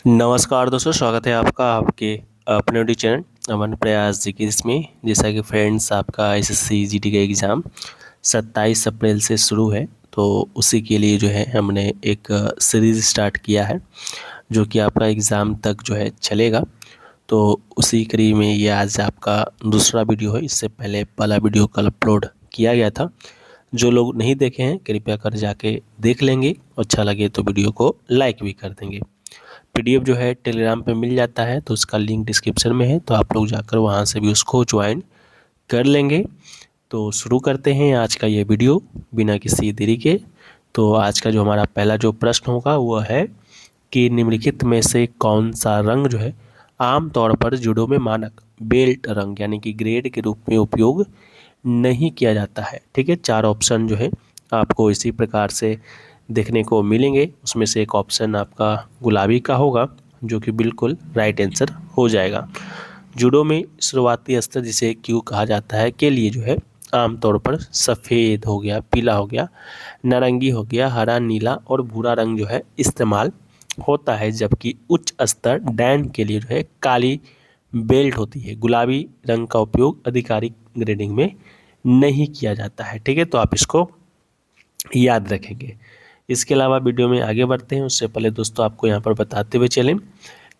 नमस्कार दोस्तों, स्वागत है आपका आपके अपने यूट्यूब चैनल अमन प्रयास जी की इसमें। जैसा कि फ्रेंड्स, आपका एसएससी जीडी का एग्ज़ाम 27 अप्रैल से शुरू है, तो उसी के लिए जो है हमने एक सीरीज़ स्टार्ट किया है जो कि आपका एग्ज़ाम तक जो है चलेगा। तो उसी कड़ी में ये आज आपका दूसरा वीडियो है। इससे पहले पहला वीडियो कल अपलोड किया गया था। जो लोग नहीं देखे हैं कृपया कर जाके देख लेंगे, अच्छा लगे तो वीडियो को लाइक भी कर देंगे। पीडीएफ जो है टेलीग्राम पे मिल जाता है, तो उसका लिंक डिस्क्रिप्शन में है, तो आप लोग जाकर वहाँ से भी उसको ज्वाइन कर लेंगे। तो शुरू करते हैं आज का ये वीडियो बिना किसी देरी के। तो आज का जो हमारा पहला जो प्रश्न होगा वो है कि निम्नलिखित में से कौन सा रंग जो है आमतौर पर जूडो में मानक बेल्ट रंग यानी कि ग्रेड के रूप में उपयोग नहीं किया जाता है। ठीक है, चार ऑप्शन जो है आपको इसी प्रकार से देखने को मिलेंगे। उसमें से एक ऑप्शन आपका गुलाबी का होगा जो कि बिल्कुल राइट आंसर हो जाएगा। जूडो में शुरुआती स्तर जिसे क्यू कहा जाता है के लिए जो है आमतौर पर सफ़ेद हो गया, पीला हो गया, नारंगी हो गया, हरा, नीला और भूरा रंग जो है इस्तेमाल होता है, जबकि उच्च स्तर डैन के लिए जो है काली बेल्ट होती है। गुलाबी रंग का उपयोग आधिकारिक ग्रेडिंग में नहीं किया जाता है। ठीक है, तो आप इसको याद रखेंगे। इसके अलावा वीडियो में आगे बढ़ते हैं उससे पहले दोस्तों आपको यहाँ पर बताते हुए चलें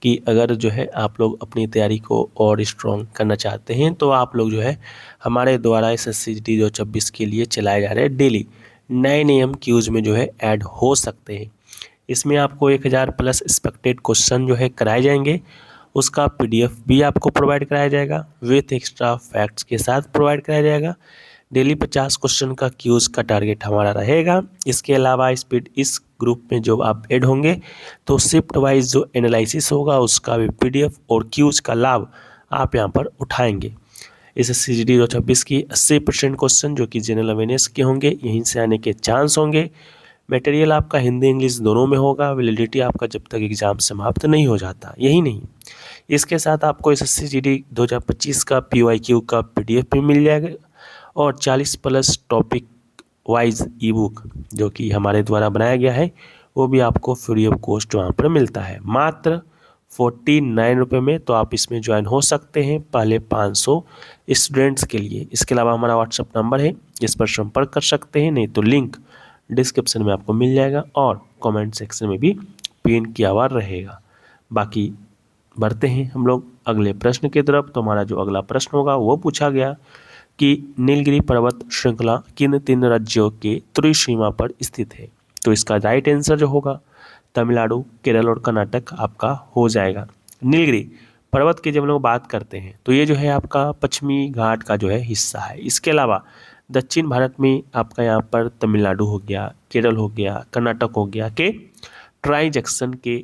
कि अगर जो है आप लोग अपनी तैयारी को और स्ट्रॉन्ग करना चाहते हैं तो आप लोग जो है हमारे द्वारा एसएससी जीडी 2026 के लिए चलाए जा रहे डेली 9 AM क्यूज़ में जो है ऐड हो सकते हैं। इसमें आपको 1000 प्लस एक्सपेक्टेड क्वेश्चन जो है कराए जाएंगे। उसका पीडीएफ भी आपको प्रोवाइड कराया जाएगा, विथ एक्स्ट्रा फैक्ट्स के साथ प्रोवाइड कराया जाएगा। डेली 50 क्वेश्चन का क्यूज़ का टारगेट हमारा रहेगा। इसके अलावा इस ग्रुप में जो आप ऐड होंगे तो शिफ्ट वाइज जो एनालिसिस होगा उसका भी पीडीएफ और क्यूज़ का लाभ आप यहाँ पर उठाएंगे। इस सीजीडी 2026 की 80% क्वेश्चन जो कि जनरल अवेयरनेस के होंगे, यहीं से आने के चांस होंगे। मटेरियल आपका हिंदी इंग्लिश दोनों में होगा। वैलिडिटी आपका जब तक एग्ज़ाम समाप्त नहीं हो जाता। यही नहीं, इसके साथ आपको एसएससी जीडी 2025 का पीवाईक्यू का पीडीएफ भी मिल जाएगा और 40 प्लस टॉपिक वाइज ई बुक जो कि हमारे द्वारा बनाया गया है वो भी आपको फ्री ऑफ कॉस्ट वहाँ पर मिलता है, मात्र 49 रुपये में। तो आप इसमें ज्वाइन हो सकते हैं पहले 500 स्टूडेंट्स के लिए। इसके अलावा हमारा व्हाट्सअप नंबर है, इस पर संपर्क कर सकते हैं, नहीं तो लिंक डिस्क्रिप्शन में आपको मिल जाएगा और कमेंट सेक्शन में भी पिन किया हुआ रहेगा। बाकी बढ़ते हैं हम लोग अगले प्रश्न की तरफ। तो हमारा जो अगला प्रश्न होगा वो पूछा गया कि नीलगिरी पर्वत श्रृंखला किन 3 राज्यों के त्रिसीमा पर स्थित है। तो इसका राइट आंसर जो होगा तमिलनाडु, केरल और कर्नाटक आपका हो जाएगा। नीलगिरी पर्वत की जब हम लोग बात करते हैं तो ये जो है आपका पश्चिमी घाट का जो है हिस्सा है। इसके अलावा दक्षिण भारत में आपका यहाँ पर तमिलनाडु हो गया, केरल हो गया, कर्नाटक हो गया के ट्राई जंक्शन के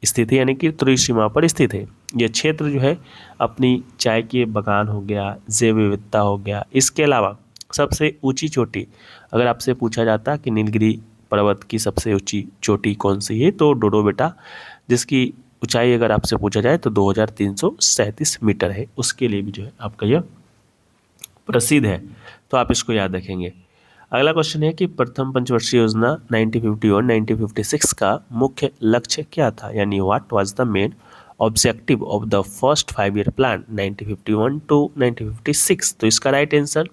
स्थित है, यानी कि त्रिसीमा पर स्थित है। यह क्षेत्र जो है अपनी चाय के बागान हो गया, जैव विविधता हो गया। इसके अलावा सबसे ऊंची चोटी अगर आपसे पूछा जाता कि नीलगिरी पर्वत की सबसे ऊंची चोटी कौन सी है तो डोडो बेटा, जिसकी ऊंचाई अगर आपसे पूछा जाए तो 2337 मीटर है। उसके लिए भी जो है आपका यह प्रसिद्ध है, तो आप इसको याद रखेंगे। अगला क्वेश्चन है कि प्रथम पंचवर्षीय योजना 1951-1956 का मुख्य लक्ष्य क्या था, यानी what was the main objective of the first 5 year plan 1951 to 1956। तो इसका राइट आंसर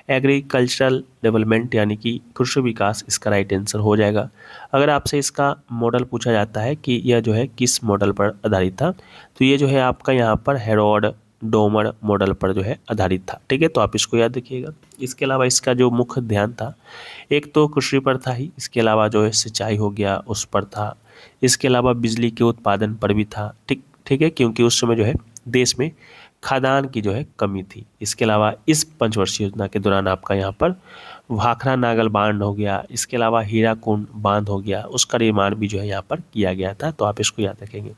एग्रीकल्चरल डेवलपमेंट यानी कि कृषि विकास इसका राइट आंसर हो जाएगा। अगर आपसे इसका मॉडल पूछा जाता है कि यह जो है किस मॉडल पर आधारित था तो ये जो है आपका यहाँ पर हेरोड डोमर मॉडल पर जो है आधारित था। ठीक है, तो आप इसको याद रखिएगा। इसके अलावा इसका जो मुख्य ध्यान था एक तो कृषि पर था ही, इसके अलावा जो है सिंचाई हो गया उस पर था, इसके अलावा बिजली के उत्पादन पर भी था। ठीक ठीक है, क्योंकि उस समय जो है देश में खाद्यान्न की जो है कमी थी। इसके अलावा इस पंचवर्षीय योजना के दौरान आपका यहाँ पर भाखड़ा नागल बांध हो गया, इसके अलावा हीराकुंड बांध हो गया, उसका निर्माण भी जो है यहाँ पर किया गया था। तो आप इसको याद रखेंगे।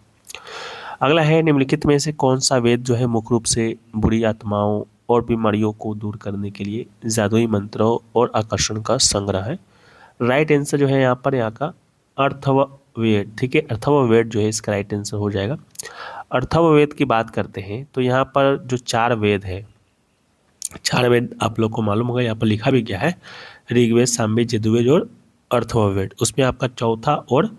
अगला है निम्नलिखित में से कौन सा वेद जो है मुख्य रूप से बुरी आत्माओं और बीमारियों को दूर करने के लिए जादुई मंत्रों और आकर्षण का संग्रह है। राइट आंसर जो है यहाँ का अर्थववेद। ठीक है, अर्थववेद जो है इसका राइट आंसर हो जाएगा। अर्थववेद की बात करते हैं तो यहाँ पर जो 4 वेद है, 4 वेद आप लोग को मालूम होगा, यहाँ पर लिखा भी क्या है ऋग्वेद, सामवेद, यजुर्वेद और अर्थववेद। उसमें आपका चौथा और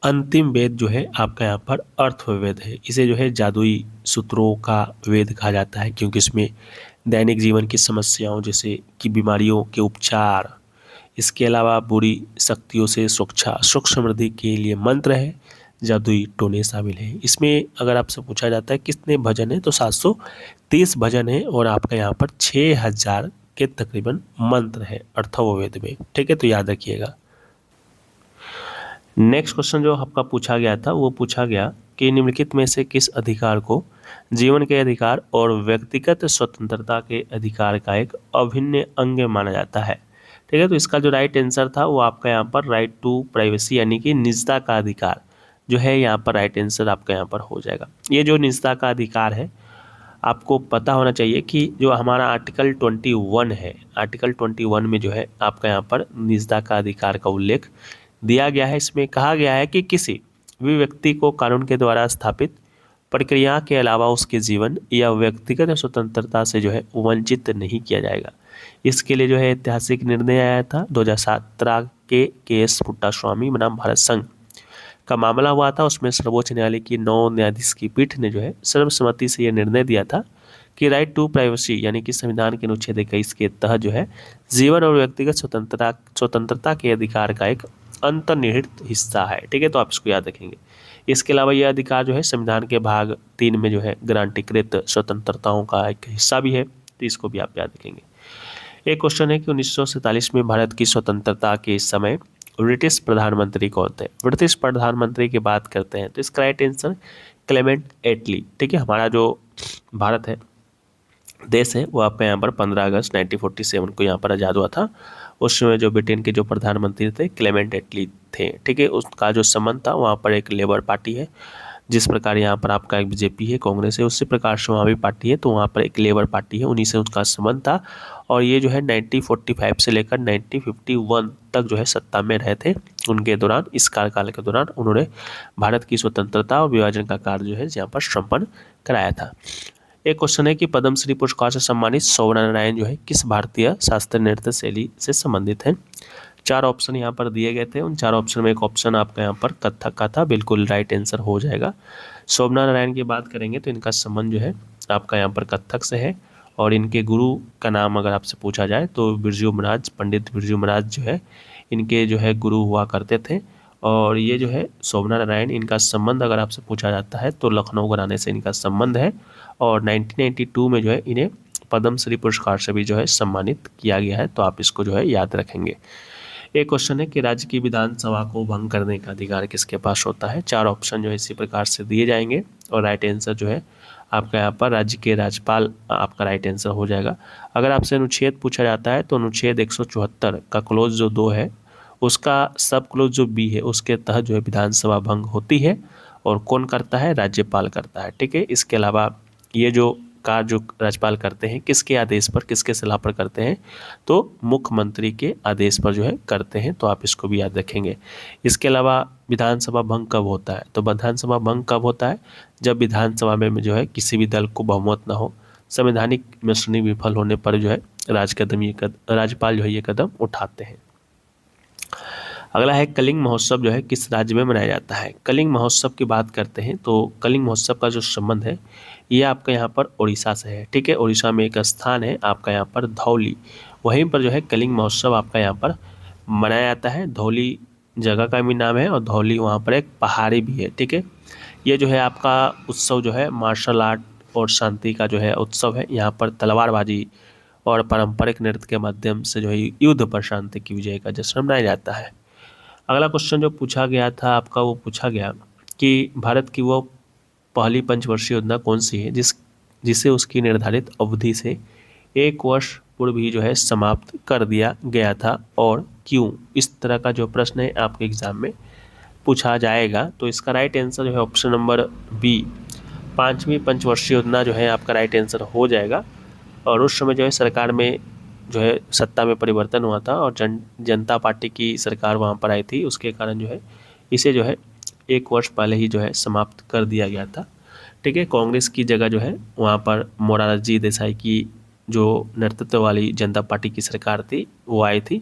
अंतिम वेद जो है आपका यहाँ पर अर्थवेद है। इसे जो है जादुई सूत्रों का वेद कहा जाता है, क्योंकि इसमें दैनिक जीवन की समस्याओं जैसे कि बीमारियों के उपचार, इसके अलावा बुरी शक्तियों से सुरक्षा, सुख समृद्धि के लिए मंत्र है, जादुई टोने शामिल हैं। इसमें अगर आपसे पूछा जाता है कितने भजन हैं, तो 730 भजन है और आपका यहाँ पर 6000 के तकरीबन मंत्र है अथर्ववेद में। ठीक है, तो याद रखिएगा। नेक्स्ट क्वेश्चन जो आपका पूछा गया था वो पूछा गया कि निम्नलिखित में से किस अधिकार को जीवन के अधिकार और व्यक्तिगत स्वतंत्रता के अधिकार का एक अभिन्न अंग माना जाता है। ठीक है, तो इसका जो राइट आंसर था वो आपका यहाँ पर राइट टू प्राइवेसी यानी कि निजता का अधिकार जो है यहाँ पर राइट आंसर आपका यहाँ पर हो जाएगा। ये जो निजता का अधिकार है आपको पता होना चाहिए कि जो हमारा आर्टिकल 21 है, आर्टिकल 21 में जो है आपका यहाँ पर निजता का अधिकार का उल्लेख दिया गया है। इसमें कहा गया है कि किसी भी व्यक्ति को कानून के द्वारा स्थापित प्रक्रिया के अलावा उसके जीवन या व्यक्तिगत स्वतंत्रता से जो है वंचित नहीं किया जाएगा। इसके लिए जो है ऐतिहासिक निर्णय आया था 2017 के एस पुट्टास्वामी बनाम भारत संघ का मामला हुआ था। उसमें सर्वोच्च न्यायालय की 9 न्यायाधीश की पीठ ने जो है सर्वसम्मति से यह निर्णय दिया था कि राइट टू प्राइवेसी यानी कि संविधान के अनुच्छेद 21 के तहत जो है जीवन और व्यक्तिगत स्वतंत्रता के अधिकार का एक अंतर्निहित हिस्सा है। ठीक है, तो आप इसको याद रखेंगे। इसके अलावा यह अधिकार जो है संविधान के भाग 3 में जो है गारंटीकृत स्वतंत्रताओं का एक हिस्सा भी है, तो इसको भी आप याद रखेंगे। एक क्वेश्चन है कि 1947 में भारत की स्वतंत्रता के समय ब्रिटिश प्रधानमंत्री कौन थे। ब्रिटिश प्रधानमंत्री की बात करते हैं तो इसका राइट आंसर क्लेमेंट एटली। ठीक है, हमारा जो भारत है देश है वो आपका यहाँ पर 15 अगस्त 1947 को यहाँ पर आज़ाद हुआ था। उस समय जो ब्रिटेन के जो प्रधानमंत्री थे क्लेमेंट एटली थे। ठीक है, उसका जो संबंध था वहाँ पर एक लेबर पार्टी है, जिस प्रकार यहाँ पर आपका एक बीजेपी है, कांग्रेस है, उसी प्रकार से वहाँ भी पार्टी है, तो वहाँ पर एक लेबर पार्टी है, उन्हीं से उसका संबंध था। और ये जो है 1945 से लेकर 1951 तक जो है सत्ता में रहे थे। उनके दौरान, इस कार्यकाल के दौरान उन्होंने भारत की स्वतंत्रता और विभाजन का कार्य जो है यहाँ पर संपन्न कराया था। एक क्वेश्चन है कि पद्मश्री पुरस्कार से सम्मानित शोभना नारायण जो है किस भारतीय शास्त्रीय नृत्य शैली से संबंधित है। 4 ऑप्शन यहाँ पर दिए गए थे, उन 4 ऑप्शन में एक ऑप्शन आपका यहाँ पर कथक का था, बिल्कुल राइट आंसर हो जाएगा। शोभना नारायण की बात करेंगे तो इनका संबंध जो है आपका यहाँ पर कथक से है, और इनके गुरु का नाम अगर आपसे पूछा जाए तो बिरजू महाराज, पंडित बिरजू महाराज जो है इनके जो है गुरु हुआ करते थे। और ये जो है शोभना नारायण, इनका संबंध अगर आपसे पूछा जाता है तो लखनऊ घराने से इनका संबंध है, और 1992 में जो है इन्हें पद्मश्री पुरस्कार से भी जो है सम्मानित किया गया है, तो आप इसको जो है याद रखेंगे। एक क्वेश्चन है कि राज्य की विधानसभा को भंग करने का अधिकार किसके पास होता है। 4 ऑप्शन जो है इसी प्रकार से दिए जाएंगे, और राइट आंसर जो है आपका यहाँ पर राज्य के राज्यपाल आपका राइट आंसर हो जाएगा। अगर आपसे अनुच्छेद पूछा जाता है तो अनुच्छेद 174 का क्लोज जो 2 है उसका सब क्लोज जो बी है उसके तहत जो है विधानसभा भंग होती है, और कौन करता है, राज्यपाल करता है। ठीक है, इसके अलावा ये जो कार्य जो राज्यपाल करते हैं किसके आदेश पर, किसके सलाह पर करते हैं, तो मुख्यमंत्री के आदेश पर जो है करते हैं, तो आप इसको भी याद रखेंगे। इसके अलावा विधानसभा भंग कब होता है, तो विधानसभा भंग कब होता है, जब विधानसभा में जो है किसी भी दल को बहुमत ना हो, संवैधानिक मिश्रणी विफल होने पर जो है राज्यपाल जो है ये कदम उठाते हैं। अगला है कलिंग महोत्सव जो है किस राज्य में मनाया जाता है। कलिंग महोत्सव की बात करते हैं तो कलिंग महोत्सव का जो संबंध है ये आपका यहाँ पर उड़ीसा से है। ठीक है, उड़ीसा में एक स्थान है आपका यहाँ पर धौली, वहीं पर जो है कलिंग महोत्सव आपका यहाँ पर मनाया जाता है। धौली जगह का भी नाम है, और धौली वहाँ पर एक पहाड़ी भी है। ठीक है, ये जो है आपका उत्सव जो है मार्शल आर्ट और शांति का जो है उत्सव है। यहाँ पर तलवारबाजी और पारंपरिक नृत्य के माध्यम से जो है युद्ध पर शांति की विजय का जश्न मनाया जाता है। अगला क्वेश्चन जो पूछा गया था आपका वो पूछा गया कि भारत की वो पहली पंचवर्षीय योजना कौन सी है जिसे उसकी निर्धारित अवधि से 1 वर्ष पूर्व ही जो है समाप्त कर दिया गया था और क्यों। इस तरह का जो प्रश्न है आपके एग्जाम में पूछा जाएगा, तो इसका राइट आंसर जो है ऑप्शन नंबर बी 5वीं पंचवर्षीय योजना जो है आपका राइट आंसर हो जाएगा। और उस समय जो है सरकार में जो है सत्ता में परिवर्तन हुआ था और जनता पार्टी की सरकार वहाँ पर आई थी, उसके कारण जो है इसे जो है 1 वर्ष पहले ही जो है समाप्त कर दिया गया था। ठीक है, कांग्रेस की जगह जो है वहाँ पर मोरारजी देसाई की जो नेतृत्व वाली जनता पार्टी की सरकार थी वो आई थी,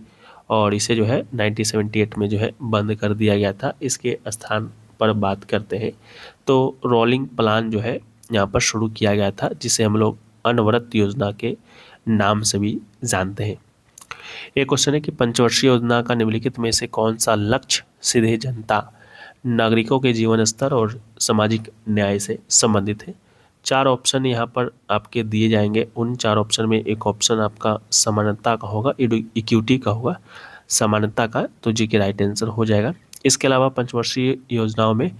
और इसे जो है 1978 में जो है बंद कर दिया गया था। इसके स्थान पर बात करते हैं तो रोलिंग प्लान जो है यहाँ पर शुरू किया गया था, जिसे हम लोग अनवरत योजना के नाम से भी जानते हैं। एक क्वेश्चन है कि पंचवर्षीय योजना का निम्नलिखित में से कौन सा लक्ष्य सीधे जनता, नागरिकों के जीवन स्तर और सामाजिक न्याय से संबंधित है। चार ऑप्शन यहाँ पर आपके दिए जाएंगे। उन चार ऑप्शन में एक ऑप्शन आपका समानता का होगा, इक्विटी का होगा, समानता का, तो जी के राइट आंसर हो जाएगा। इसके अलावा पंचवर्षीय योजनाओं में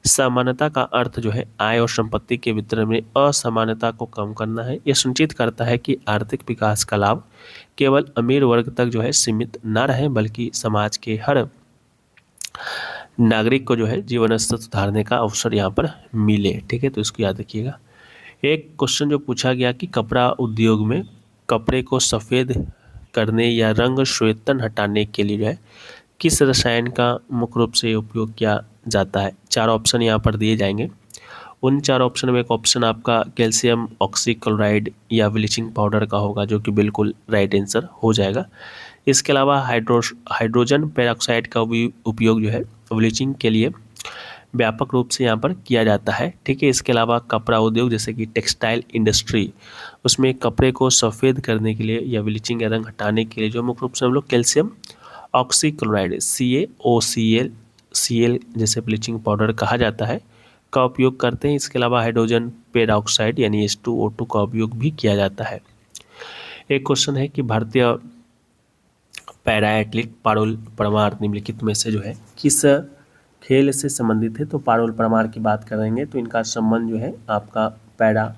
समानता का अर्थ जो है आय और संपत्ति के वितरण में असमानता को कम करना है। यह सुनिश्चित करता है कि आर्थिक विकास का लाभ केवल अमीर वर्ग तक जो है सीमित न रहे, बल्कि समाज के हर नागरिक को जो है जीवन स्तर सुधारने का अवसर यहाँ पर मिले। ठीक है, तो इसको याद रखिएगा। एक क्वेश्चन जो पूछा गया कि कपड़ा उद्योग में कपड़े को सफ़ेद करने या रंग श्वेतन हटाने के लिए जो है किस रसायन का मुख्य रूप से उपयोग किया जाता है। चार ऑप्शन यहाँ पर दिए जाएंगे। उन चार ऑप्शन में एक ऑप्शन आपका कैल्शियम ऑक्सीक्लोराइड या ब्लीचिंग पाउडर का होगा, जो कि बिल्कुल राइट आंसर हो जाएगा। इसके अलावा हाइड्रोजन पेरोक्साइड का भी उपयोग जो है ब्लीचिंग के लिए व्यापक रूप से यहाँ पर किया जाता है। ठीक है, इसके अलावा कपड़ा उद्योग जैसे कि टेक्सटाइल इंडस्ट्री, उसमें कपड़े को सफ़ेद करने के लिए या ब्लीचिंग या रंग हटाने के लिए जो मुख्य रूप से हम लोग कैल्शियम ऑक्सीक्लोराइड CaOCl जैसे ब्लीचिंग पाउडर कहा जाता है का उपयोग करते हैं। इसके अलावा हाइड्रोजन पेरोक्साइड यानी H2O2 का उपयोग भी किया जाता है। एक क्वेश्चन है कि भारतीय पैरा एथलीट पारुल परमार निम्नलिखित में से जो है किस खेल से संबंधित है। तो पारुल परमार की बात करेंगे तो इनका संबंध जो है आपका पैरा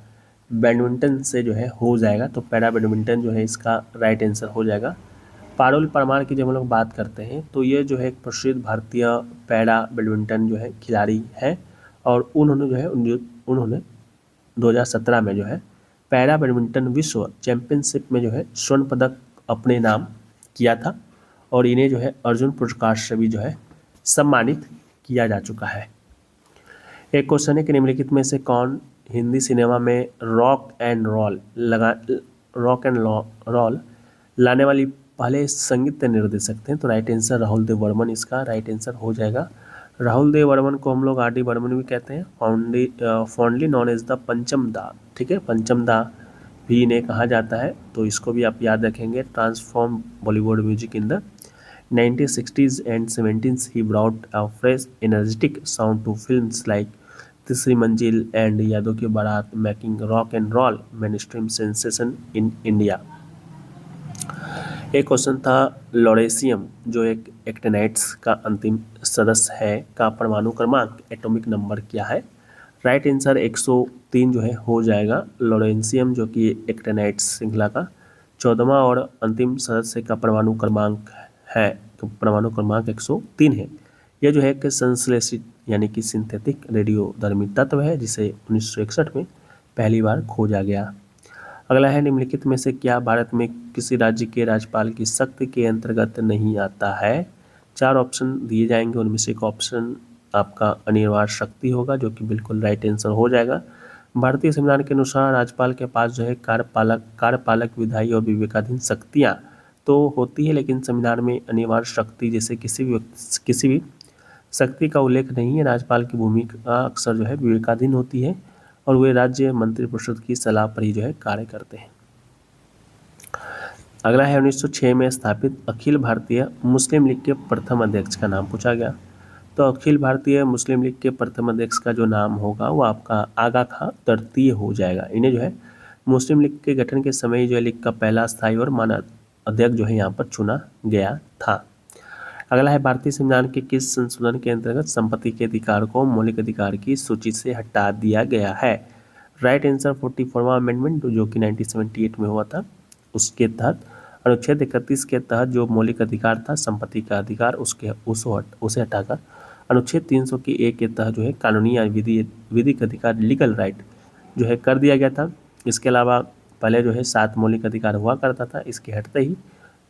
बैडमिंटन से जो है हो जाएगा। तो पैरा बैडमिंटन जो है इसका राइट आंसर हो जाएगा। पारुल परमार की जब हम लोग बात करते हैं तो ये जो है एक प्रसिद्ध भारतीय पैरा बैडमिंटन जो है खिलाड़ी है, और उन्होंने जो है 2017 में जो है पैरा बैडमिंटन विश्व चैंपियनशिप में जो है स्वर्ण पदक अपने नाम किया था, और इन्हें जो है अर्जुन पुरस्कार से भी जो है सम्मानित किया जा चुका है। एक क्वेश्चन है कि निम्नलिखित में से कौन हिंदी सिनेमा में रॉक एंड रोल लाने वाली पहले संगीत निर्देशक थे। तो राइट आंसर राहुल देव बर्मन इसका राइट आंसर हो जाएगा। राहुल देव बर्मन को हम लोग RD बर्मन भी कहते हैं, फॉन्डली नॉन एज द पंचम दा। ठीक है, पंचम दा भी इन्हें कहा जाता है, तो इसको भी आप याद रखेंगे। Transform Bollywood music in the 1960s and 70s, he brought a fresh, energetic sound to films like तीसरी मंजिल and यादों की बारात, making rock and roll mainstream sensation in India। एक क्वेश्चन था लॉरेशियम जो एक एक्टिनाइड्स का अंतिम सदस्य है का परमाणु क्रमांक एटॉमिक नंबर क्या है। राइट आंसर 103 जो है हो जाएगा। लॉरेशियम जो कि एक्टिनाइड्स श्रृंखला का 14वां और अंतिम सदस्य का परमाणु क्रमांक है, तो परमाणु क्रमांक 103 है। यह जो है कि संश्लेषित यानी कि सिंथेटिक रेडियोधर्मी तत्व है, जिसे 1961 में पहली बार खोजा गया। अगला है निम्नलिखित में से क्या भारत में किसी राज्य के राज्यपाल की शक्ति के अंतर्गत नहीं आता है। चार ऑप्शन दिए जाएंगे, उनमें से एक ऑप्शन आपका अनिवार्य शक्ति होगा, जो कि बिल्कुल राइट आंसर हो जाएगा। भारतीय संविधान के अनुसार राज्यपाल के पास जो है कार्यपालक विधायी और विवेकाधीन शक्तियाँ तो होती है, लेकिन संविधान में अनिवार्य शक्ति जैसे किसी भी शक्ति का उल्लेख नहीं है। राज्यपाल की भूमिका अक्सर जो है विवेकाधीन होती है, और वे राज्य मंत्रिपरिषद की सलाह पर ही जो है कार्य करते हैं। अगला है 1906 में स्थापित अखिल भारतीय मुस्लिम लीग के प्रथम अध्यक्ष का नाम पूछा गया। तो अखिल भारतीय मुस्लिम लीग के प्रथम अध्यक्ष का जो नाम होगा वो आपका आगा खां तृतीय हो जाएगा। इन्हें जो है मुस्लिम लीग के गठन के समय जो है लीग का पहला स्थायी और मानद अध्यक्ष जो है यहाँ पर चुना गया था। अगला है भारतीय संविधान के किस संशोधन के अंतर्गत संपत्ति के अधिकार को मौलिक अधिकार की सूची से हटा दिया गया है। राइट आंसर 44वां अमेंडमेंट जो कि 1978 में हुआ था, उसके तहत अनुच्छेद 31 के तहत जो मौलिक अधिकार था संपत्ति का अधिकार उसे हटाकर अनुच्छेद 300 की A के तहत जो है कानूनी या विधिक अधिकार लीगल राइट जो है कर दिया गया था। इसके अलावा पहले जो है 7 मौलिक अधिकार हुआ करता था, इसके हटते ही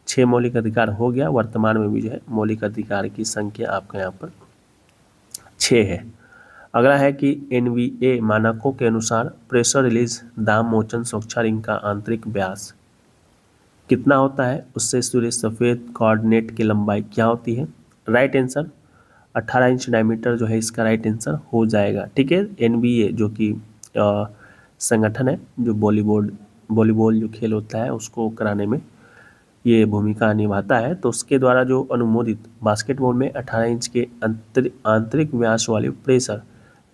6 मौलिक अधिकार हो गया। वर्तमान में भी जो है मौलिक अधिकार की संख्या आपका यहाँ पर 6 है। अगला है कि NBA मानकों के अनुसार प्रेशर रिलीज दाम मोचन सुरक्षा रिंग का आंतरिक व्यास कितना होता है, उससे जुड़े सफ़ेद कोऑर्डिनेट की लंबाई क्या होती है। राइट आंसर 18 इंच डायमीटर जो है इसका राइट आंसर हो जाएगा। ठीक है, NBA जो कि संगठन है जो वॉलीबॉल जो खेल होता है उसको कराने में ये भूमिका निभाता है, तो उसके द्वारा जो अनुमोदित बास्केटबॉल में 18 इंच के आंतरिक व्यास वाले प्रेशर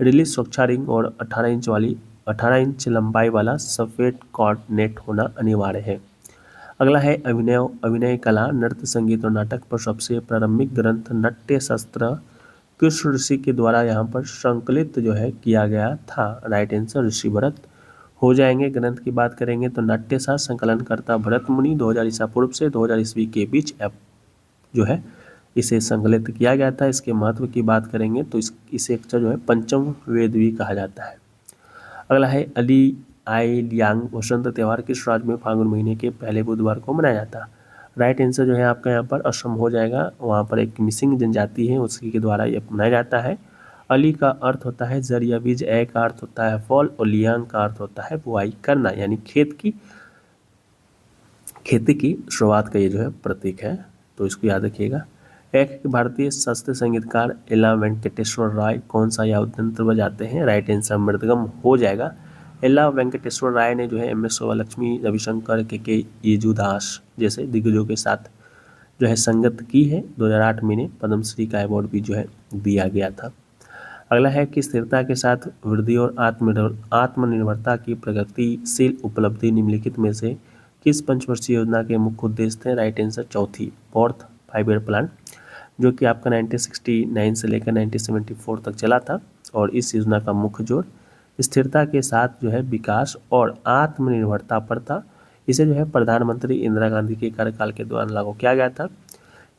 रिलीज सुरक्षा रिंग और 18 इंच लंबाई वाला सफेद कॉर्ड नेट होना अनिवार्य है। अगला है अभिनय अभिनय कला, नृत्य, संगीत और नाटक पर सबसे प्रारंभिक ग्रंथ नाट्य शास्त्र किस ऋषि के द्वारा यहाँ पर संकलित जो है किया गया था। राइट आंसर ऋषि भरत हो जाएंगे। ग्रंथ की बात करेंगे तो नाट्यशास्त्र संकलनकर्ता भरत मुनि 2000 ईसा पूर्व से 2000 ईस्वी के बीच जो है इसे संकलित किया गया था। इसके महत्व की बात करेंगे तो इसे अक्सर जो है पंचम वेद भी कहा जाता है। अगला है अली आई लियांग वसंत त्यौहार किस राज्य में फाल्गुन महीने के पहले बुधवार को मनाया जाता है। राइट आंसर जो है आपका यहाँ पर असम हो जाएगा। वहाँ पर एक मिसिंग जनजाति है उसके द्वारा यह मनाया जाता है। अली का अर्थ होता है जड़ या बीज, ए का अर्थ होता है फल और लियांग का अर्थ होता है बुआई करना, यानी खेती की शुरुआत का ये जो है प्रतीक है, तो इसको याद रखिएगा। एक भारतीय शास्त्रीय संगीतकार एला वेंकटेश्वर राय कौन सा वाद्य यंत्र बजाते हैं। राइट आंसर मृदंगम हो जाएगा। एला वेंकटेश्वर राय ने जो है MS शोभालक्ष्मी, रविशंकर, के येजुदास जैसे दिग्गजों के साथ जो है संगत की है। 2008 में इन्हें पद्मश्री का अवार्ड भी जो है दिया गया था। अगला है कि स्थिरता के साथ वृद्धि और आत्मनिर्भरता की प्रगतिशील उपलब्धि निम्नलिखित में से किस पंचवर्षीय योजना के मुख्य उद्देश्य थे। राइट आंसर चौथी फोर्थ 5 ईयर प्लान जो कि आपका 1969 से लेकर 1974 तक चला था, और इस योजना का मुख्य जोर स्थिरता के साथ जो है विकास और आत्मनिर्भरता पर था। इसे जो है प्रधानमंत्री इंदिरा गांधी के कार्यकाल के दौरान लागू किया गया था।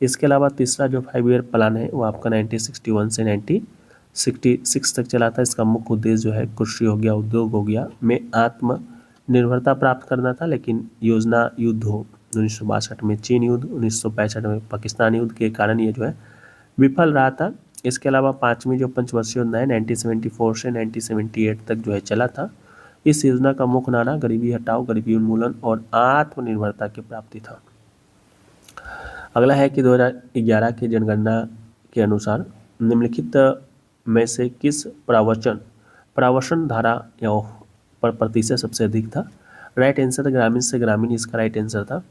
इसके अलावा तीसरा जो 5 ईयर प्लान है वो आपका 1961 से 1966 तक चला था। इसका मुख्य उद्देश्य जो है कृषि हो गया, उद्योग हो गया में आत्मनिर्भरता प्राप्त करना था, लेकिन योजना युद्ध हो 1962 में चीन युद्ध, 1965 में पाकिस्तान युद्ध के कारण ये जो है विफल रहा था। इसके अलावा पाँचवीं जो पंचवर्षीय योजना है 1974 से 1978 तक जो है चला था। इस योजना का मुख्य नारा गरीबी हटाओ, गरीबी उन्मूलन और आत्मनिर्भरता की प्राप्ति था। अगला है कि 2011 की जनगणना के अनुसार निम्नलिखित में से किस प्रावसन धारा या पर प्रतिशत सबसे अधिक था। राइट आंसर ग्रामीण से ग्रामीण इसका राइट आंसर था।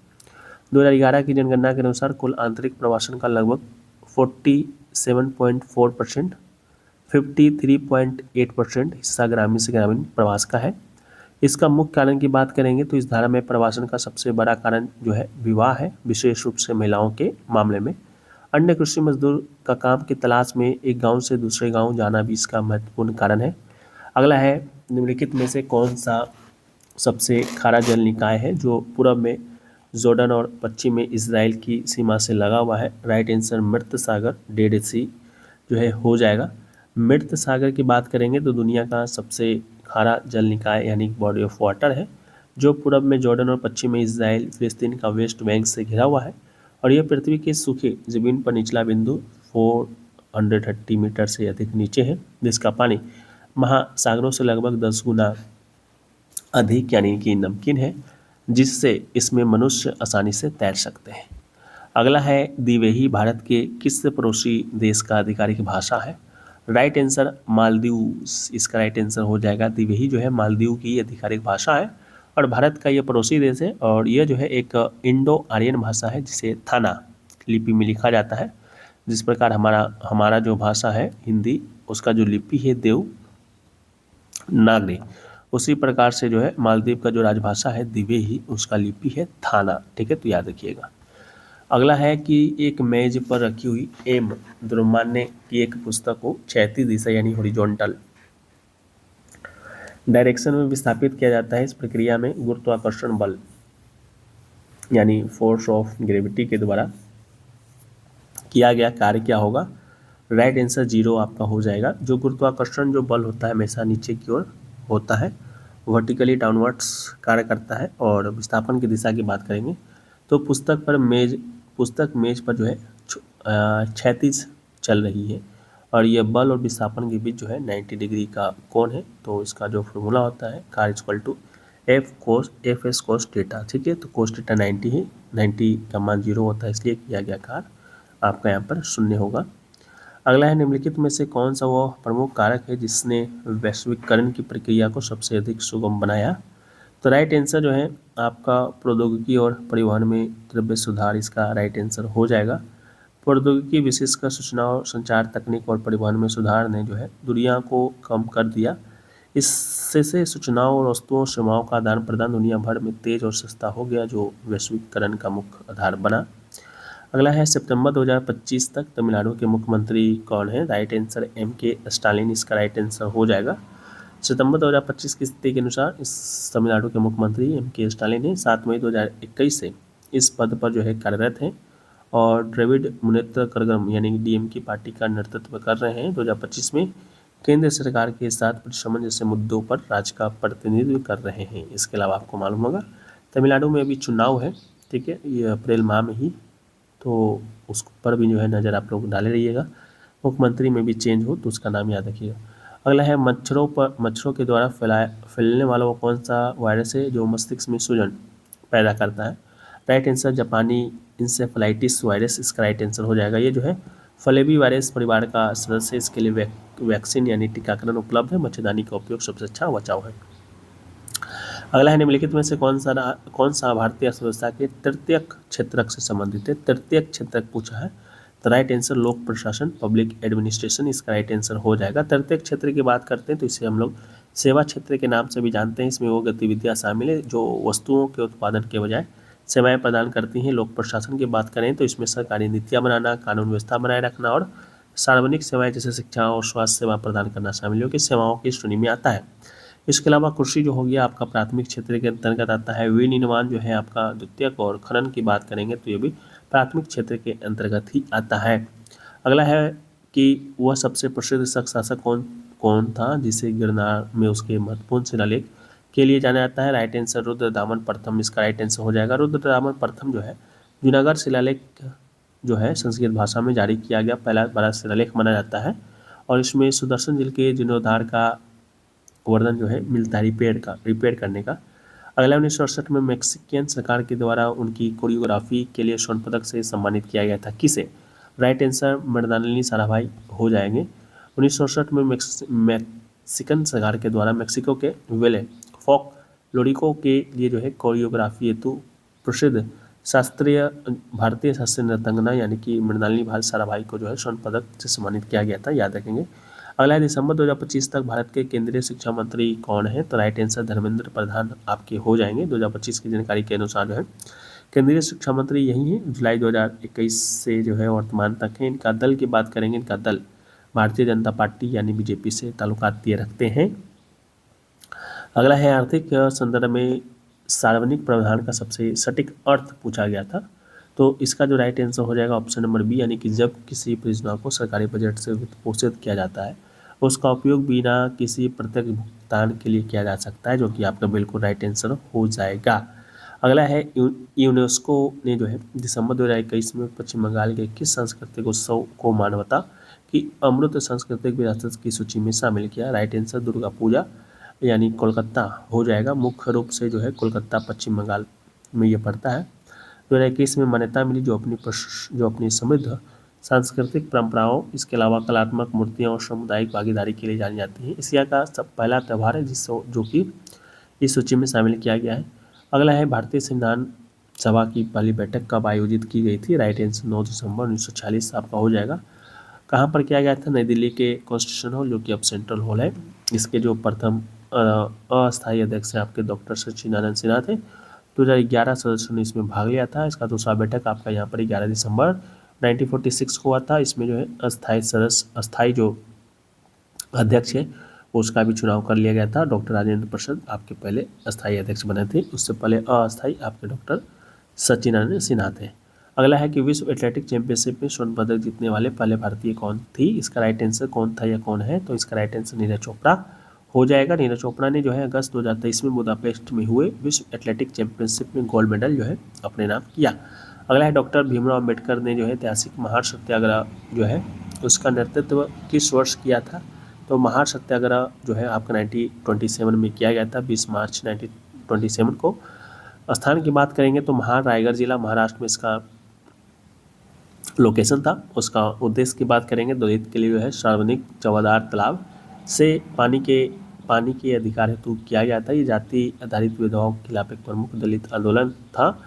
2011 की जनगणना के अनुसार कुल आंतरिक प्रवासन का लगभग 47.4%, 53.8% हिस्सा ग्रामीण से ग्रामीण प्रवास का है। इसका मुख्य कारण की बात करेंगे तो इस धारा में प्रवासन का सबसे बड़ा कारण जो है विवाह है, विशेष रूप से महिलाओं के मामले में। अन्य कृषि मजदूर का काम की तलाश में एक गांव से दूसरे गांव जाना भी इसका महत्वपूर्ण कारण है। अगला है निम्नलिखित में से कौन सा सबसे खारा जल निकाय है जो पूर्व में जॉर्डन और पश्चिम में इसराइल की सीमा से लगा हुआ है। राइट आंसर मृत सागर डेड सी जो है हो जाएगा। मृत सागर की बात करेंगे तो दुनिया का सबसे खारा जल निकाय यानी बॉडी ऑफ वाटर है जो पूर्व में जॉर्डन और पश्चिम में इसराइल फिलिस्तीन का वेस्ट बैंक से घिरा हुआ है, और यह पृथ्वी के सूखे जमीन पर निचला बिंदु 430 मीटर से अधिक नीचे है, जिसका पानी महासागरों से लगभग 10 गुना अधिक यानी कि नमकीन है, जिससे इसमें मनुष्य आसानी से तैर सकते हैं। अगला है द्विवेही भारत के किस पड़ोसी देश का आधिकारिक भाषा है। राइट आंसर मालदीव इसका राइट आंसर हो जाएगा। द्विवेही जो है मालदीव की आधिकारिक भाषा है और भारत का ये पड़ोसी देश है, और यह जो है एक इंडो आर्यन भाषा है जिसे थाना लिपि में लिखा जाता है। जिस प्रकार हमारा जो भाषा है हिंदी उसका जो लिपि है देवनागरी, उसी प्रकार से जो है मालदीव का जो राजभाषा है द्विवेही उसका लिपि है थाना। ठीक है, तो याद रखिएगा। अगला है कि एक मेज पर रखी हुई एम द्रव्यमान्य की एक पुस्तक को क्षैतिज दिशा यानी हॉरिजॉन्टल डायरेक्शन में विस्थापित किया जाता है। इस प्रक्रिया में गुरुत्वाकर्षण बल यानी फोर्स ऑफ ग्रेविटी के द्वारा किया गया कार्य क्या होगा। राइट आंसर 0 आपका हो जाएगा। जो गुरुत्वाकर्षण जो बल होता है हमेशा नीचे की ओर होता है, वर्टिकली डाउनवर्ड्स कार्य करता है। और विस्थापन की दिशा की बात करेंगे तो पुस्तक मेज पर जो है क्षैतिज चल रही है, और यह बल और विस्थापन के बीच जो है 90 डिग्री का कोण है। तो इसका जो फॉर्मूला होता है कार्य equal to f s cos theta, ठीक है। तो कोस डेटा 90 है, 90 का मान 0 होता है, इसलिए किया गया कार्य आपका यहाँ पर शून्य होगा। अगला है, निम्नलिखित में से कौन सा वह प्रमुख कारक है जिसने वैश्वीकरण की प्रक्रिया को सबसे अधिक सुगम बनाया। तो राइट आंसर जो है आपका प्रौद्योगिकी और परिवहन में द्रव्य सुधार, इसका राइट आंसर हो जाएगा। प्रौद्योगिकी विशेषकर सूचना और संचार तकनीक और परिवहन में सुधार ने जो है दूरियां को कम कर दिया। इससे से सूचनाओं और वस्तुओं सेवाओं का आदान प्रदान दुनिया भर में तेज और सस्ता हो गया, जो वैश्वीकरण का मुख्य आधार बना। अगला है, सितंबर 2025 तक तमिलनाडु के मुख्यमंत्री कौन है। Right answer M.K. स्टालिन, इसका राइट आंसर हो जाएगा। सितंबर 2025 की स्थिति के अनुसार इस तमिलनाडु के मुख्यमंत्री M.K. स्टालिन है। 7 मई 2021 से इस पद पर जो है कार्यरत हैं और द्रविड़ मुनेत्र कड़गम यानी DM की पार्टी का नेतृत्व कर रहे हैं। 2025 में केंद्र सरकार के साथ प्रतिसमन जैसे मुद्दों पर राज्य का प्रतिनिधित्व कर रहे हैं। इसके अलावा आपको मालूम होगा तमिलनाडु में अभी चुनाव है, ठीक है, ये अप्रैल माह में ही, तो उस पर भी जो है नज़र आप लोग डाले रहिएगा। मुख्यमंत्री में भी चेंज हो तो उसका नाम याद रखिएगा। अगला है, मच्छरों के द्वारा फैलने वाला वो कौन सा वायरस है जो मस्तिष्क में सूजन पैदा करता है। राइट आंसर जापानी इंसेफेलाइटिस वायरस, इसका राइट आंसर हो जाएगा। ये जो है फलेबी वायरस परिवार का सदस्य है। इसके लिए वैक्सीन यानी टीकाकरण उपलब्ध है। मच्छरदानी का उपयोग सबसे अच्छा बचाव है। अगला है, निम्नलिखित में से कौन सा भारतीय अर्थव्यवस्था के तृतीयक क्षेत्रक से संबंधित है। तृतीयक क्षेत्रक पूछा है तो राइट आंसर लोक प्रशासन, पब्लिक एडमिनिस्ट्रेशन, इसका राइट आंसर हो जाएगा। तृतीयक क्षेत्र की बात करते हैं तो इसे हम लोग सेवा क्षेत्र के नाम से भी जानते हैं। इसमें वो गतिविधियाँ शामिल है जो वस्तुओं के उत्पादन के बजाय सेवाएं प्रदान करती हैं। लोक प्रशासन की बात करें तो इसमें सरकारी नीतियाँ बनाना, कानून व्यवस्था बनाए रखना और सार्वजनिक सेवाएं जैसे शिक्षा और स्वास्थ्य सेवा प्रदान करना शामिल होकर सेवाओं की श्रेणी में आता है। इसके अलावा कृषि जो हो गया आपका प्राथमिक क्षेत्र के अंतर्गत आता है। विनिर्माण जो है आपका द्वितीयक, और खनन की बात करेंगे तो ये भी प्राथमिक क्षेत्र के अंतर्गत ही आता है। अगला है कि वह सबसे प्रसिद्ध शक शासक कौन था जिसे गिरनार में उसके महत्वपूर्ण शिलालेख के लिए जाना जाता है। राइट आंसर रुद्रदामन प्रथम, इसका राइट आंसर हो जाएगा। रुद्रदामन प्रथम जो है जूनागढ़ शिलालेख जो है संस्कृत भाषा में जारी किया गया पहला बड़ा शिलालेख माना जाता है और इसमें सुदर्शन झील के जीर्णोद्धार का वर्णन जो है मिलता है रिपेयर करने का। अगला 1968 में मैक्सिकन सरकार के द्वारा उनकी कोरियोग्राफी के लिए स्वर्ण पदक से सम्मानित किया गया था। किसे। राइट आंसर मृणालिनी साराभाई हो जाएंगे। 1968 में मैक्सिकन सरकार के द्वारा मेक्सिको के वेले फोक लोरिको के लिए जो है कोरियोग्राफी हेतु प्रसिद्ध शास्त्रीय भारतीय शास्त्रीय नृत्यांगना यानी कि मृणालिनी साराभाई को जो है स्वर्ण पदक से सम्मानित किया गया था, याद रखेंगे। अगला है, दिसंबर 2025 तक भारत के केंद्रीय शिक्षा मंत्री कौन है। तो राइट आंसर धर्मेंद्र प्रधान आपके हो जाएंगे। 2025 की जानकारी के अनुसार जो है केंद्रीय शिक्षा मंत्री यही है। जुलाई 2021 से जो है वर्तमान तक है। इनका दल की बात करेंगे, इनका दल भारतीय जनता पार्टी यानी बीजेपी से ताल्लुकात ये रखते हैं। अगला है, आर्थिक संदर्भ में सार्वजनिक प्रावधान का सबसे सटीक अर्थ पूछा गया था। तो इसका जो राइट आंसर हो जाएगा ऑप्शन नंबर बी, यानी कि जब किसी परियोजना को सरकारी बजट से पोषित किया जाता है उसका उपयोग बिना किसी प्रत्यक्ष भुगतान के लिए किया जा सकता है, जो कि आपका बिल्कुल राइट आंसर हो जाएगा। अगला है, यूनेस्को ने जो है दिसंबर 2021 में पश्चिम बंगाल के किस सांस्कृतिक उत्सव को मानवता की अमृत सांस्कृतिक विरासत की सूची में शामिल किया। राइट आंसर दुर्गा पूजा यानी कोलकाता हो जाएगा। मुख्य रूप से जो है कोलकाता पश्चिम बंगाल में ये पड़ता है। 2021 में मान्यता मिली जो अपनी समृद्ध सांस्कृतिक परंपराओं, इसके अलावा कलात्मक मूर्तियों और सामुदायिक भागीदारी के लिए जानी जाती है। एशिया का पहला त्यौहार है जो कि इस सूची में शामिल किया गया है। अगला है, भारतीय संविधान सभा की पहली बैठक कब आयोजित की गई थी। राइट आंसर 9 दिसंबर 1946 आपका हो जाएगा। कहाँ पर किया गया था। नई दिल्ली के कॉन्स्टिट्यूशन हॉल, जो कि अब सेंट्रल हॉल है। इसके जो प्रथम अस्थायी अध्यक्ष हैं आपके डॉक्टर सच्चिदानंद सिन्हा थे। 2011 सदस्यों ने इसमें भाग लिया था। इसका दूसरा बैठक आपका यहाँ पर 11 दिसंबर 1946 को हुआ था। इसमें जो है अस्थायी जो अध्यक्ष है उसका भी चुनाव कर लिया गया था। डॉक्टर राजेंद्र प्रसाद आपके पहले अस्थायी अध्यक्ष बने थे, उससे पहले अस्थायी आपके डॉक्टर सच्चिदानंद सिन्हा थे। अगला है कि विश्व एथलेटिक चैंपियनशिप में स्वर्ण पदक जीतने वाले पहले भारतीय कौन थी। इसका राइट आंसर कौन था या कौन है। तो इसका राइट आंसर नीरज चोपड़ा हो जाएगा। नीरज चोपड़ा ने जो है अगस्त 2023 में बुदापेस्ट में हुए विश्व एथलेटिक चैंपियनशिप में गोल्ड मेडल जो है अपने नाम किया। अगला है, डॉक्टर भीमराव अम्बेडकर ने जो है ऐतिहासिक महार सत्याग्रह जो है उसका नेतृत्व किस वर्ष किया था। तो महार सत्याग्रह जो है आपका 1927 में किया गया था। 20 मार्च 1927 को। स्थान की बात करेंगे तो रायगढ़ जिला महाराष्ट्र में इसका लोकेशन था। उसका उद्देश्य की बात करेंगे तो दलित के लिए जो है सार्वजनिक चौबादार तालाब से पानी के अधिकार हेतु किया गया था। ये जाति आधारित भेदभाव के खिलाफ एक प्रमुख दलित आंदोलन था,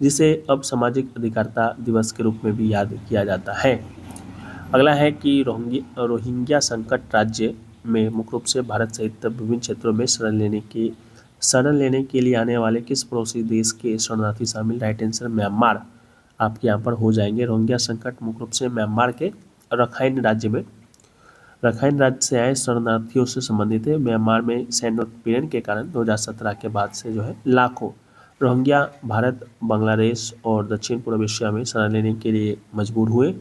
जिसे अब सामाजिक अधिकारिता दिवस के रूप में भी याद किया जाता है। अगला है कि रोहिंग्या संकट राज्य में मुख्य रूप से भारत सहित विभिन्न क्षेत्रों में शरण लेने के लिए आने वाले किस पड़ोसी देश के शरणार्थी शामिल? राइट आंसर म्यांमार आपके यहाँ पर हो जाएंगे। रोहिंग्या संकट मुख्य रूप से म्यांमार के रखाइन राज्य से आए शरणार्थियों से संबंधित है। म्यांमार में सैन्य उत्पीड़न के कारण 2017 के बाद से जो है लाखों रोहिंग्या भारत, बांग्लादेश और दक्षिण पूर्व एशिया में शरण लेने के लिए मजबूर हुए।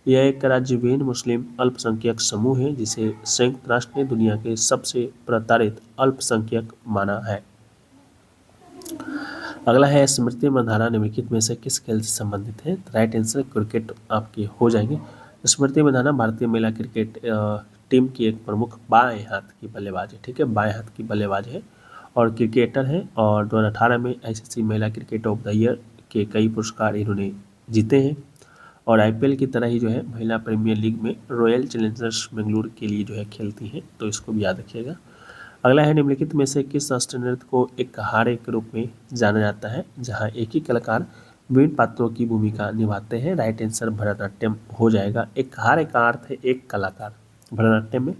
यह एक राज्य-विहीन मुस्लिम अल्पसंख्यक समूह है, जिसे संयुक्त राष्ट्र ने दुनिया के सबसे प्रताड़ित अल्पसंख्यक माना है। अगला है स्मृति मंधाना निम्नलिखित में से किस खेल से संबंधित है? राइट आंसर क्रिकेट आपके हो जाएंगे। स्मृति मंधाना भारतीय महिला क्रिकेट टीम की एक प्रमुख बाएं हाथ की बल्लेबाज है। ठीक है, बाएं हाथ की बल्लेबाज है और क्रिकेटर है, और 2018 में आईसीसी महिला क्रिकेट ऑफ द ईयर के कई पुरस्कार इन्होंने जीते हैं। और आईपीएल की तरह ही जो है महिला प्रीमियर लीग में रॉयल चैलेंजर्स बेंगलुरु के लिए जो है खेलती हैं, तो इसको भी याद रखिएगा। अगला है निम्नलिखित में से किस राष्ट्रीय नृत्य को एक कहारे के रूप में जाना जाता है, जहां एक ही कलाकार विभिन्न पात्रों की भूमिका निभाते हैं? राइट आंसर भरतनाट्यम हो जाएगा। एक कहारे का अर्थ है एक कलाकार। भरतनाट्यम में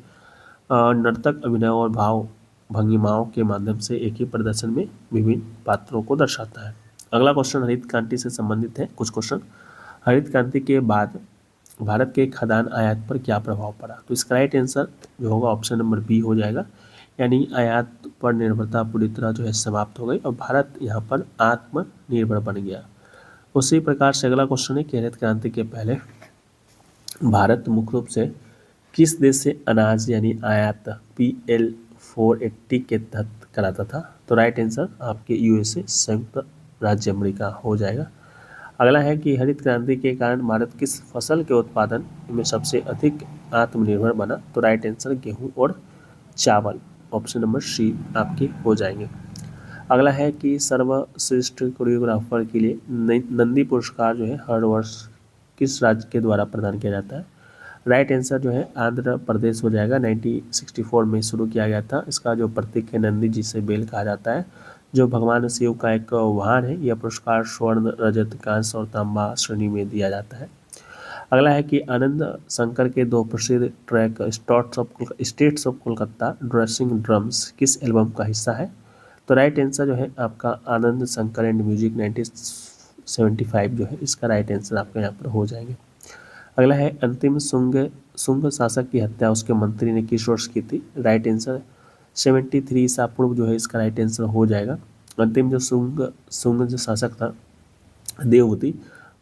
नर्तक अभिनय और भाव भंगिमाओं के माध्यम से एक ही प्रदर्शन में विभिन्न पात्रों को दर्शाता है। अगला क्वेश्चन हरित क्रांति से संबंधित है। कुछ क्वेश्चन, हरित क्रांति के बाद भारत के खाद्यान्न आयात पर क्या प्रभाव पड़ा? तो इसका राइट आंसर जो होगा ऑप्शन नंबर बी हो जाएगा, यानी आयात पर निर्भरता पूरी तरह जो है समाप्त हो गई और भारत यहाँ पर आत्मनिर्भर बन गया। उसी प्रकार से अगला क्वेश्चन है कि हरित क्रांति के पहले भारत मुख्य रूप से किस देश से अनाज यानी आयात PL 480 के तहत कराता था? तो राइट आंसर आपके USA संयुक्त राज्य अमेरिका हो जाएगा। अगला है कि हरित क्रांति के कारण भारत किस फसल के उत्पादन में सबसे अधिक आत्मनिर्भर बना? तो राइट आंसर गेहूं और चावल, ऑप्शन नंबर सी आपके हो जाएंगे। अगला है कि सर्वश्रेष्ठ कोरियोग्राफर के लिए नंदी पुरस्कार जो है हर वर्ष किस राज्य के द्वारा प्रदान किया जाता है? राइट आंसर जो है आंध्र प्रदेश हो जाएगा। 1964 में शुरू किया गया था। इसका जो प्रतीक है नंदी, जिसे बेल कहा जाता है, जो भगवान शिव का एक वाहन है। यह पुरस्कार स्वर्ण, रजत, कांस्य और तांबा श्रेणी में दिया जाता है। अगला है कि आनंद शंकर के दो प्रसिद्ध track states of Kolkata dressing drums किस एल्बम का हिस्सा है? तो राइट आंसर जो है आपका आनंद शंकर एंड म्यूजिक 1975 जो है इसका राइट आंसर आपका यहाँ पर हो जाएंगे। अगला है अंतिम शुंग शासक की हत्या उसके मंत्री ने किस वर्ष की थी? राइट आंसर 73 ईसा पूर्व जो है इसका राइट आंसर हो जाएगा। अंतिम जो शुंग जो शासक था देवहूति,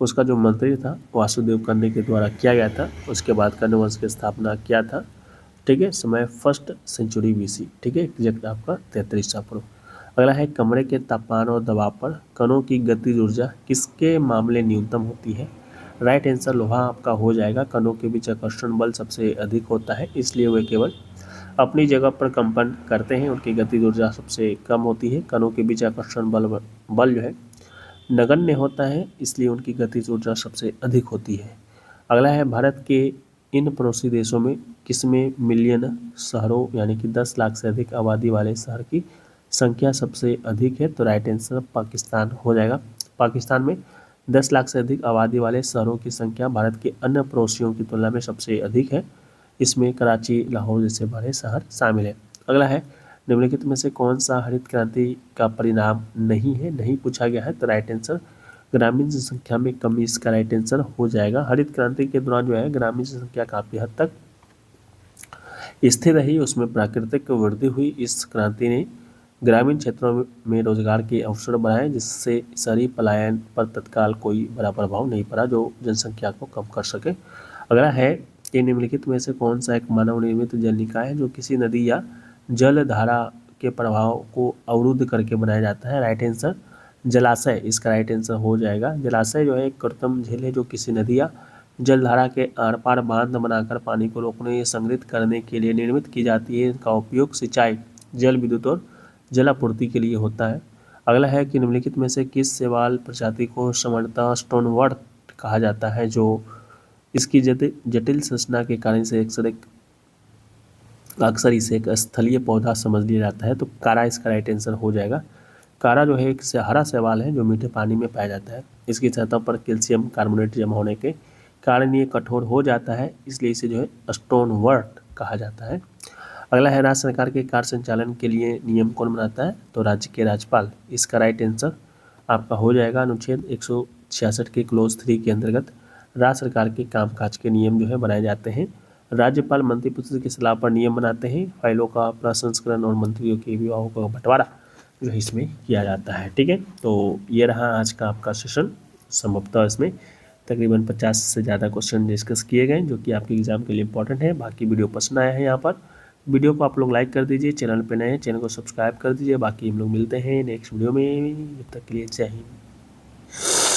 उसका जो मंत्री था वासुदेव कन्या के द्वारा किया गया था। उसके बाद कन्या वंश की स्थापना किया था। ठीक है, समय 1st सेंचुरी BC। ठीक है, एग्जैक्ट आपका 33 ईसा पूर्व। अगला है कमरे के तापमान और दबाव पर कणों की गतिज ऊर्जा किसके मामले न्यूनतम होती है? राइट आंसर लोहा आपका हो जाएगा। कणों के बीच आकर्षण बल सबसे अधिक होता है, इसलिए वे केवल अपनी जगह पर कंपन करते हैं। उनकी गतिज ऊर्जा सबसे कम होती है। कणों के बीच आकर्षण बल जो है नगण्य होता है, इसलिए उनकी गतिज ऊर्जा सबसे अधिक होती है। अगला है भारत के इन पड़ोसी देशों में किसमें मिलियन शहरों यानी कि 10 लाख से अधिक आबादी वाले शहर की संख्या सबसे अधिक है? तो राइट आंसर पाकिस्तान हो जाएगा। पाकिस्तान में 10 लाख से अधिक आबादी वाले शहरों की संख्या भारत के अन्य पड़ोसियों की तुलना में सबसे अधिक है। इसमें कराची, लाहौर जैसे बड़े शहर शामिल है। अगला है निम्नलिखित में से कौन सा हरित क्रांति का परिणाम नहीं पूछा गया है? तो राइट आंसर ग्रामीण जनसंख्या में कमी इसका राइट आंसर हो जाएगा। हरित क्रांति के दौरान जो है ग्रामीण जनसंख्या काफी हद तक स्थिर रही, उसमें प्राकृतिक वृद्धि हुई। इस क्रांति ने ग्रामीण क्षेत्रों में रोजगार के अवसर बढ़ाए, जिससे शहरी पलायन पर तत्काल कोई बड़ा प्रभाव नहीं पड़ा जो जनसंख्या को कम कर सके। अगला है कि निम्नलिखित में से कौन सा एक मानव निर्मित जल निकाय है जो किसी नदी या जल धारा के प्रभाव को अवरुद्ध करके बनाया जाता है? राइट आंसर जलाशय इसका राइट आंसर हो जाएगा। जलाशय जो है एक कृत्रिम झील है जो किसी नदी या जलधारा के आर पार बांध बनाकर पानी को रोकने या संग्रहित करने के लिए निर्मित की जाती है। इनका उपयोग सिंचाई, जल विद्युत और जलापूर्ति के लिए होता है। अगला है कि निम्नलिखित में से किस शैवाल प्रजाति को सामान्यतः स्टोनवर्ट कहा जाता है, जो इसकी जटिल संरचना के कारण से अक्सर इसे एक स्थलीय पौधा समझ लिया जाता है। तो कारा इसका राइट आंसर हो जाएगा। कारा जो है एक हरा शैवाल है जो मीठे पानी में पाया जाता है। इसकी सतह पर कैल्शियम कार्बोनेट जमा होने के कारण ये कठोर हो जाता है, इसलिए इसे जो है स्टोनवर्ट कहा जाता है। अगला है राज्य सरकार के कार्य संचालन के लिए नियम कौन बनाता है, तो राज्य के राज्यपाल। इसका राइट आंसर आपका हो जाएगा अनुच्छेद 166 के क्लोज 3 के अंतर्गत राज्य सरकार के कामकाज के नियम जो है बनाए जाते हैं। राज्यपाल मंत्रिपरिषद की सलाह पर नियम बनाते हैं, फाइलों का प्रसंस्करण और मंत्रियों के विभागों का बंटवारा जो है इसमें किया जाता है। ठीक है, तो ये रहा आज का आपका सेशन। संभवतः इसमें तकरीबन 50 से ज़्यादा क्वेश्चन डिस्कस किए गए जो कि आपके एग्जाम के लिए इंपॉर्टेंट है। बाकी वीडियो पसंद आया है यहाँ पर वीडियो को आप लोग लाइक कर दीजिए, चैनल पे नए हैं चैनल को सब्सक्राइब कर दीजिए। बाकी हम लोग मिलते हैं नेक्स्ट वीडियो में, जब तक के लिए जय हिंद।